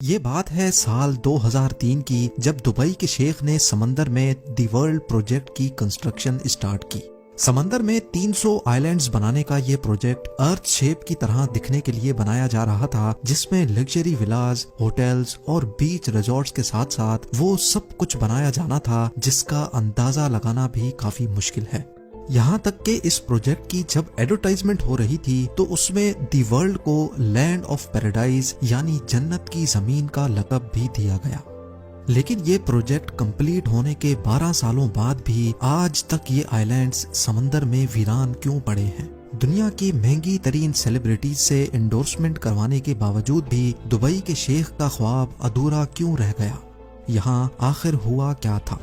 یہ بات ہے سال 2003 کی، جب دبئی کے شیخ نے سمندر میں دی ورلڈ پروجیکٹ کی کنسٹرکشن اسٹارٹ کی۔ سمندر میں 300 آئلینڈز بنانے کا یہ پروجیکٹ ارتھ شیپ کی طرح دکھنے کے لیے بنایا جا رہا تھا، جس میں لگژری ولاز، ہوٹلز اور بیچ ریزورٹس کے ساتھ ساتھ وہ سب کچھ بنایا جانا تھا جس کا اندازہ لگانا بھی کافی مشکل ہے۔ یہاں تک کہ اس پروجیکٹ کی جب ایڈورٹائزمنٹ ہو رہی تھی تو اس میں دی ورلڈ کو لینڈ آف پیراڈائز یعنی جنت کی زمین کا لقب بھی دیا گیا۔ لیکن یہ پروجیکٹ کمپلیٹ ہونے کے 12 سالوں بعد بھی آج تک یہ آئلینڈز سمندر میں ویران کیوں پڑے ہیں؟ دنیا کی مہنگی ترین سیلیبریٹیز سے انڈورسمنٹ کروانے کے باوجود بھی دبئی کے شیخ کا خواب ادھورا کیوں رہ گیا؟ یہاں آخر ہوا کیا تھا؟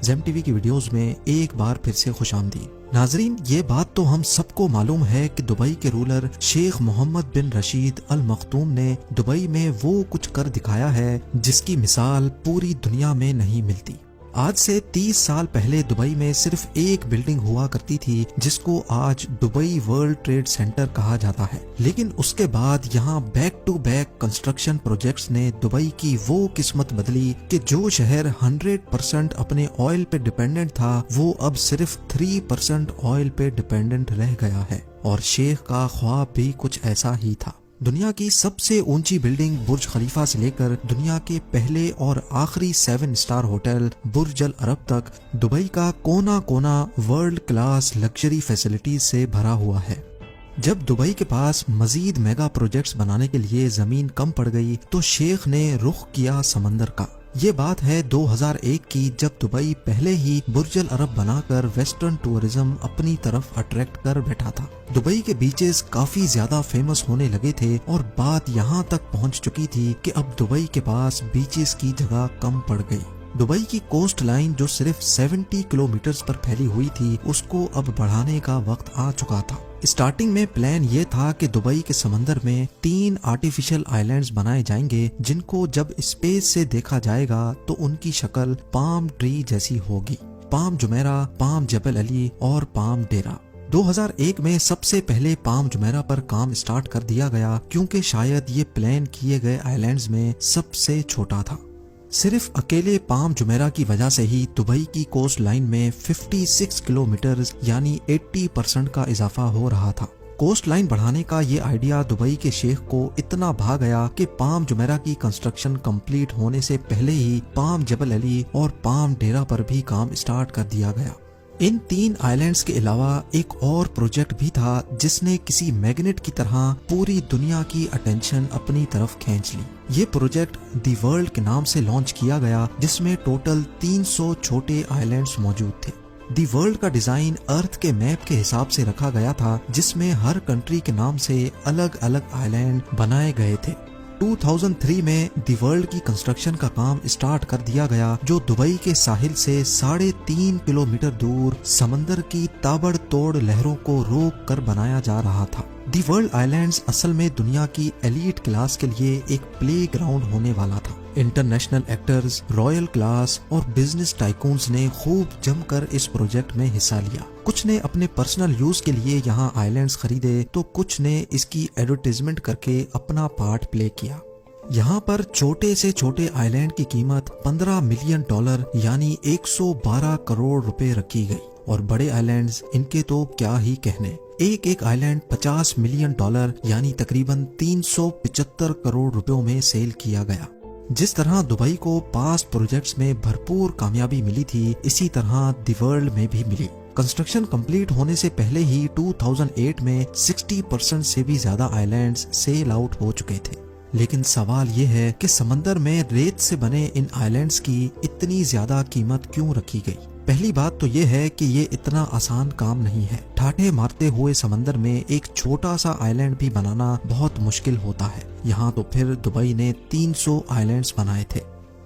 زیم ٹی وی کی ویڈیوز میں ایک بار پھر سے خوش آمدید۔ ناظرین، یہ بات تو ہم سب کو معلوم ہے کہ دبئی کے رولر شیخ محمد بن رشید ال مختوم نے دبئی میں وہ کچھ کر دکھایا ہے جس کی مثال پوری دنیا میں نہیں ملتی۔ آج سے 30 سال پہلے دبئی میں صرف ایک بلڈنگ ہوا کرتی تھی جس کو آج دبئی ورلڈ ٹریڈ سینٹر کہا جاتا ہے، لیکن اس کے بعد یہاں back to back construction projects نے دبئی کی وہ قسمت بدلی کہ جو شہر 100% اپنے آئل پہ ڈیپینڈنٹ تھا وہ اب صرف 3% آئل پہ ڈیپینڈنٹ رہ گیا ہے۔ اور شیخ کا خواب بھی کچھ ایسا ہی تھا۔ دنیا کی سب سے اونچی بلڈنگ برج خلیفہ سے لے کر دنیا کے پہلے اور آخری 7 اسٹار ہوٹل برج العرب تک دبئی کا کونا کونا ورلڈ کلاس لگژری فیسلٹیز سے بھرا ہوا ہے۔ جب دبئی کے پاس مزید میگا پروجیکٹس بنانے کے لیے زمین کم پڑ گئی تو شیخ نے رخ کیا سمندر کا۔ یہ بات ہے 2001 کی، جب دبئی پہلے ہی برج العرب بنا کر ویسٹرن ٹورزم اپنی طرف اٹریکٹ کر بیٹھا تھا۔ دبئی کے بیچز کافی زیادہ فیمس ہونے لگے تھے اور بات یہاں تک پہنچ چکی تھی کہ اب دبئی کے پاس بیچز کی جگہ کم پڑ گئی۔ دبئی کی کوسٹ لائن جو صرف 70 کلومیٹرز پر پھیلی ہوئی تھی اس کو اب بڑھانے کا وقت آ چکا تھا۔ اسٹارٹنگ میں پلان یہ تھا کہ دبئی کے سمندر میں 3 آرٹیفیشل آئلینڈز بنائے جائیں گے جن کو جب اسپیس سے دیکھا جائے گا تو ان کی شکل پام ٹری جیسی ہوگی: پام جمیرہ، پام جبل علی اور پام ڈیرا۔ 2001 میں سب سے پہلے پام جمیرہ پر کام اسٹارٹ کر دیا گیا کیونکہ شاید یہ پلان کیے گئے آئلینڈز میں سب سے چھوٹا تھا۔ صرف اکیلے پام جمیرہ کی وجہ سے ہی دبئی کی کوسٹ لائن میں 56 کلومیٹرز یعنی 80% کا اضافہ ہو رہا تھا۔ کوسٹ لائن بڑھانے کا یہ آئیڈیا دبئی کے شیخ کو اتنا بھا گیا کہ پام جمیرہ کی کنسٹرکشن کمپلیٹ ہونے سے پہلے ہی پام جبل علی اور پام ڈیرا پر بھی کام اسٹارٹ کر دیا گیا۔ ان 3 آئلینڈز کے علاوہ ایک اور پروجیکٹ بھی تھا جس نے کسی میگنیٹ کی طرح پوری دنیا کی اٹینشن اپنی طرف کھینچ لی۔ یہ پروجیکٹ دی ورلڈ کے نام سے لانچ کیا گیا جس میں ٹوٹل 300 چھوٹے آئلینڈز موجود تھے۔ دی ورلڈ کا ڈیزائن ارتھ کے میپ کے حساب سے رکھا گیا تھا جس میں ہر کنٹری کے نام سے الگ الگ آئلینڈ بنائے گئے تھے۔ 2003 میں دی ورلڈ کی کنسٹرکشن کا کام اسٹارٹ کر دیا گیا جو دبئی کے ساحل سے 3.5 کلومیٹر دور سمندر کی تابڑ توڑ لہروں کو روک کر بنایا جا رہا تھا۔ دی ورلڈ آئلینڈز اصل میں دنیا کی ایلیٹ کلاس کے لیے ایک پلے گراؤنڈ ہونے والا تھا۔ انٹرنیشنل ایکٹرز، رائل کلاس اور بزنس ٹائکونز نے خوب جم کر اس پروجیکٹ میں حصہ لیا۔ کچھ نے اپنے پرسنل یوز کے لیے یہاں آئلینڈز خریدے تو کچھ نے اس کی ایڈورٹائزمنٹ کر کے اپنا پارٹ پلے کیا۔ یہاں پر چھوٹے سے چھوٹے آئلینڈ کی قیمت $15 ملین یعنی 112 کروڑ روپے رکھی گئی، اور بڑے آئلینڈز ان کے تو کیا ہی کہنے۔ ایک آئلینڈ $50 ملین یعنی تقریباً 375 کروڑ روپیوں میں سیل کیا گیا۔ جس طرح دبئی کو پاس پروجیکٹس میں بھرپور کامیابی ملی تھی اسی طرح دی ورلڈ میں بھی ملی۔ کنسٹرکشن کمپلیٹ ہونے سے پہلے ہی 2008 میں 60% سے بھی زیادہ آئلینڈز سیل آؤٹ ہو چکے تھے۔ لیکن سوال یہ ہے کہ سمندر میں ریت سے بنے ان آئلینڈز کی اتنی زیادہ قیمت کیوں رکھی گئی؟ پہلی بات تو یہ ہے کہ یہ اتنا آسان کام نہیں ہے۔ ٹھاٹھے مارتے ہوئے سمندر میں ایک چھوٹا سا آئلینڈ بھی بنانا بہت مشکل ہوتا ہے۔ یہاں تو پھر دبئی نے 300 آئلینڈز بنائے تھے۔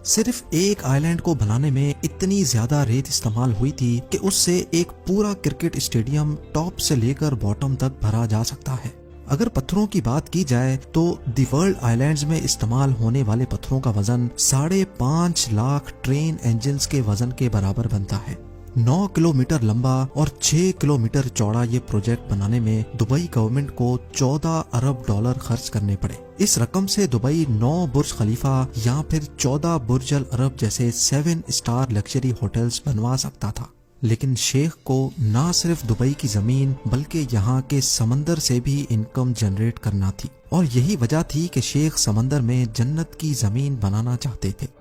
صرف ایک آئلینڈ کو بنانے میں اتنی زیادہ ریت استعمال ہوئی تھی کہ اس سے ایک پورا کرکٹ اسٹیڈیم ٹاپ سے لے کر باٹم تک بھرا جا سکتا ہے۔ اگر پتھروں کی بات کی جائے تو دی ورلڈ آئلینڈز میں استعمال ہونے والے پتھروں کا وزن 5.5 لاکھ ٹرین انجنز کے وزن کے برابر بنتا ہے۔ 9 किलोमीटर लंबा और 6 किलोमीटर चौड़ा ये प्रोजेक्ट बनाने में दुबई गवर्नमेंट को 14 अरब डॉलर खर्च करने पड़े। इस रकम से दुबई 9 बुर्ज खलीफा या फिर 14 बुर्ज अल अरब जैसे 7 स्टार लग्जरी होटल्स बनवा सकता था। लेकिन शेख को ना सिर्फ दुबई की जमीन बल्कि यहाँ के समंदर से भी इनकम जनरेट करना थी, और यही वजह थी कि शेख समंदर में जन्नत की जमीन बनाना चाहते थे।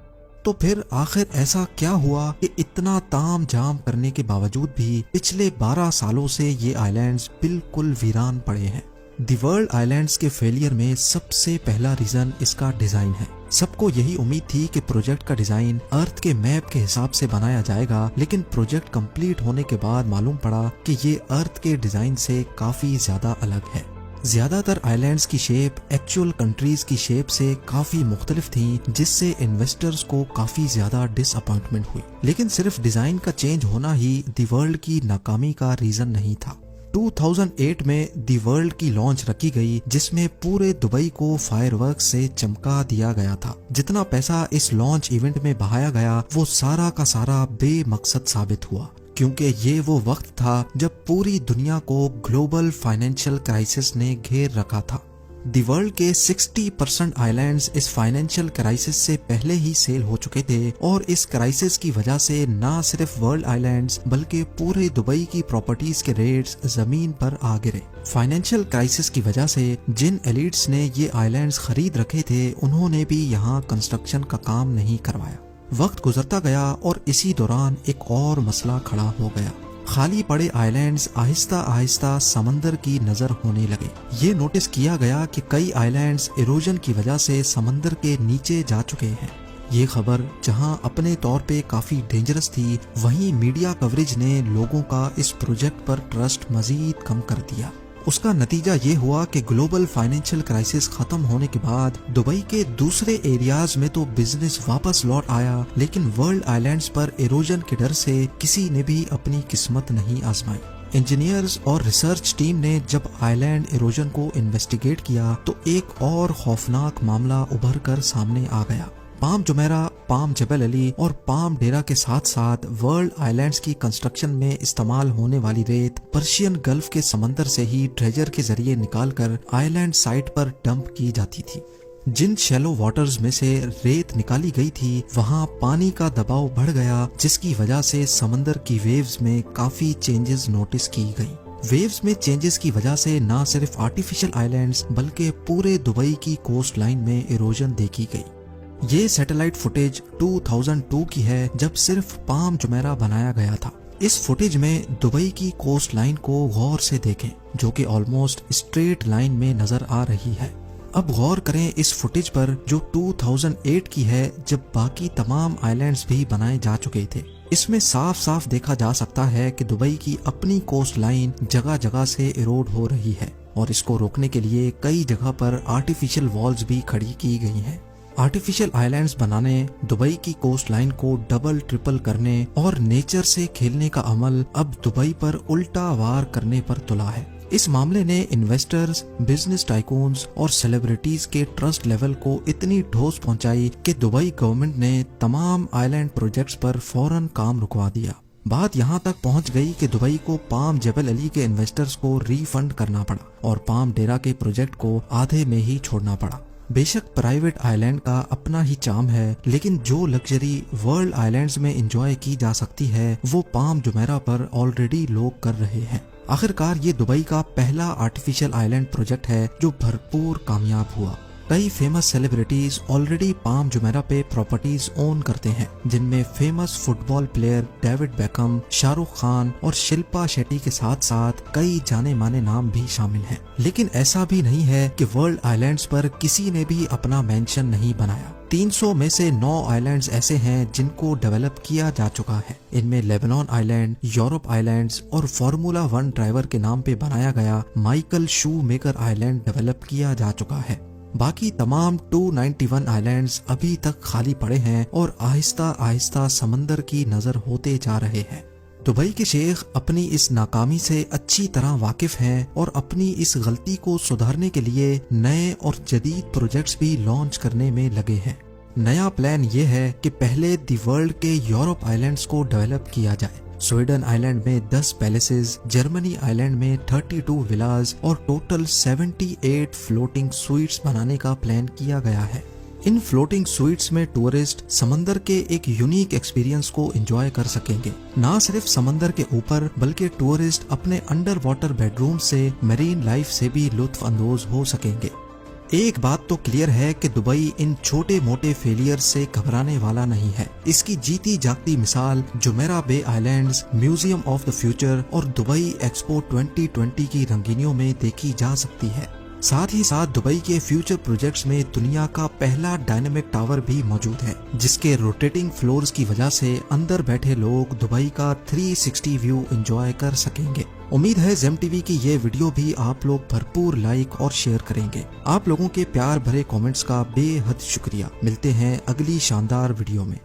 तो फिर आखिर ऐसा क्या हुआ कि इतना ताम झाम करने के बावजूद भी पिछले 12 सालों से ये आइलैंड्स बिल्कुल वीरान पड़े हैं। दी वर्ल्ड आइलैंड्स के फेलियर में सबसे पहला रीजन इसका डिजाइन है। सबको यही उम्मीद थी कि प्रोजेक्ट का डिजाइन अर्थ के मैप के हिसाब से बनाया जाएगा, लेकिन प्रोजेक्ट कंप्लीट होने के बाद मालूम पड़ा कि ये अर्थ के डिजाइन से काफी ज्यादा अलग है। ज्यादातर आइलैंड्स की शेप एक्चुअल कंट्रीज की शेप से काफी मुख्तलिफ थी, जिससे इन्वेस्टर्स को काफी ज्यादा डिसअपॉइंटमेंट हुई। लेकिन सिर्फ डिजाइन का चेंज होना ही दी वर्ल्ड की नाकामी का रीजन नहीं था। 2008 में दी वर्ल्ड की लॉन्च रखी गई, जिसमें पूरे दुबई को फायरवर्क से चमका दिया गया था। जितना पैसा इस लॉन्च इवेंट में बहाया गया वो सारा का सारा बेमकसद साबित हुआ, क्योंकि ये वो वक्त था जब पूरी दुनिया को ग्लोबल फाइनेंशियल क्राइसिस ने घेर रखा था। दी वर्ल्ड के 60% आइलैंड्स इस फाइनेंशियल क्राइसिस से पहले ही सेल हो चुके थे, और इस क्राइसिस की वजह से ना सिर्फ वर्ल्ड आइलैंड्स बल्कि पूरे दुबई की प्रॉपर्टीज के रेट्स जमीन पर आ गिरे। फाइनेंशियल क्राइसिस की वजह से जिन एलिट्स ने ये आइलैंड्स खरीद रखे थे उन्होंने भी यहाँ कंस्ट्रक्शन का काम नहीं करवाया। वक्त गुजरता गया और इसी दौरान एक और मसला खड़ा हो गया। खाली पड़े आइलैंड्स आहिस्ता आहिस्ता समंदर की नजर होने लगे। ये नोटिस किया गया कि कई आइलैंड्स इरोजन की वजह से समंदर के नीचे जा चुके हैं। ये खबर जहां अपने तौर पे काफी डेंजरस थी, वहीं मीडिया कवरेज ने लोगों का इस प्रोजेक्ट पर ट्रस्ट मजीद कम कर दिया। उसका नतीजा ये हुआ कि ग्लोबल फाइनेंशियल क्राइसिस खत्म होने के बाद दुबई के दूसरे एरियाज में तो बिजनेस वापस लौट आया, लेकिन वर्ल्ड आइलैंड्स पर इरोजन के डर से किसी ने भी अपनी किस्मत नहीं आजमाई। इंजीनियर्स और रिसर्च टीम ने जब आइलैंड इरोजन को इन्वेस्टिगेट किया तो एक और खौफनाक मामला उभर कर सामने आ गया। पाम जुमेरा, पाम जबल अली और पाम डेरा के साथ साथ वर्ल्ड आइलैंड्स की कंस्ट्रक्शन में इस्तेमाल होने वाली रेत पर्शियन गल्फ के समंदर से ही ड्रेजर के जरिए निकालकर आइलैंड साइट पर डंप की जाती थी। जिन शैलो वाटर्स में से रेत निकाली गई थी वहां पानी का दबाव बढ़ गया, जिसकी वजह से समंदर की वेव्स में काफी चेंजेस नोटिस की गई। वेव्स में चेंजेस की वजह से न सिर्फ आर्टिफिशियल आइलैंड्स बल्कि पूरे दुबई की कोस्ट लाइन में इरोजन देखी गई। ये सैटेलाइट फुटेज 2002 की है, जब सिर्फ पाम जुमेरा बनाया गया था। इस फुटेज में दुबई की कोस्ट लाइन को गौर से देखें, जो कि ऑलमोस्ट स्ट्रेट लाइन में नजर आ रही है। अब गौर करें इस फुटेज पर जो 2008 की है, जब बाकी तमाम आइलैंड्स भी बनाए जा चुके थे। इसमें साफ साफ देखा जा सकता है कि दुबई की अपनी कोस्ट लाइन जगह जगह से इरोड हो रही है, और इसको रोकने के लिए कई जगह पर आर्टिफिशियल वॉल्स भी खड़ी की गई हैं। आर्टिफिशियल आइलैंड्स बनाने, दुबई की कोस्ट लाइन को डबल ट्रिपल करने और नेचर से खेलने का अमल अब दुबई पर उल्टा वार करने पर तुला है। इस मामले ने इन्वेस्टर्स, बिजनेस टाइकून्स और सेलिब्रिटीज के ट्रस्ट लेवल को इतनी ठोस पहुंचाई कि दुबई गवर्नमेंट ने तमाम आइलैंड प्रोजेक्ट्स पर फौरन काम रुकवा दिया। बात यहाँ तक पहुँच गई कि दुबई को पाम जबल अली के इन्वेस्टर्स को रिफंड करना पड़ा और पाम डेरा के प्रोजेक्ट को आधे में ही छोड़ना पड़ा। बेशक प्राइवेट आइलैंड का अपना ही चार्म है, लेकिन जो लग्जरी वर्ल्ड आइलैंड्स में एंजॉय की जा सकती है वो पाम जुमेरा पर ऑलरेडी लोग कर रहे हैं। आखिरकार ये दुबई का पहला आर्टिफिशियल आइलैंड प्रोजेक्ट है जो भरपूर कामयाब हुआ। कई famous celebrities already palm Jumeirah पे प्रॉपर्टीज ओन करते हैं, जिनमें famous football player David become, Shahrukh Khan और शिल्पा शेट्टी के साथ साथ कई जाने माने नाम भी शामिल हैं। लेकिन ऐसा भी नहीं है कि वर्ल्ड आइलैंड्स पर किसी ने भी अपना मेंशन नहीं बनाया। 300 में से 9 आइलैंड्स ऐसे हैं जिनको डेवलप किया जा चुका है। इनमें लेबनान आइलैंड, यूरोप आइलैंड्स और फार्मूला 1 ड्राइवर के नाम पे बनाया गया माइकल शू मेकर आइलैंड डेवलप किया जा चुका है। बाकी तमाम 291 आइलैंड्स अभी तक खाली पड़े हैं और आहिस्ता आहिस्ता समंदर की नजर होते जा रहे हैं। दुबई के शेख अपनी इस नाकामी से अच्छी तरह वाकिफ हैं और अपनी इस गलती को सुधारने के लिए नए और जदीद प्रोजेक्ट्स भी लॉन्च करने में लगे हैं। नया प्लान ये है कि पहले दी वर्ल्ड के यूरोप आइलैंड्स को डेवलप किया जाए, स्वीडन आइलैंड में 10 पैलेसेस, जर्मनी आइलैंड में 32 विलास और टोटल 78 फ्लोटिंग स्वीट्स बनाने का प्लान किया गया है। इन फ्लोटिंग स्वीट्स में टूरिस्ट समंदर के एक यूनिक एक्सपीरियंस को एंजॉय कर सकेंगे। ना सिर्फ समंदर के ऊपर बल्कि टूरिस्ट अपने अंडर वाटर बेडरूम से मरीन लाइफ से भी लुत्फ अंदोज हो सकेंगे। एक बात तो क्लियर है कि दुबई इन छोटे मोटे फेलियर से घबराने वाला नहीं है। इसकी जीती जागती मिसाल Jumeirah bay islands, museum of the future और दुबई एक्सपो 2020 की रंगीनियों में देखी जा सकती है। साथ ही साथ दुबई के फ्यूचर प्रोजेक्ट्स में दुनिया का पहला डायनेमिक टावर भी मौजूद है, जिसके रोटेटिंग फ्लोर्स की वजह से अंदर बैठे लोग दुबई का 360 व्यू एंजॉय कर सकेंगे। उम्मीद है जेम टीवी की ये वीडियो भी आप लोग भरपूर लाइक और शेयर करेंगे। आप लोगों के प्यार भरे कमेंट्स का बेहद शुक्रिया। मिलते हैं अगली शानदार वीडियो में।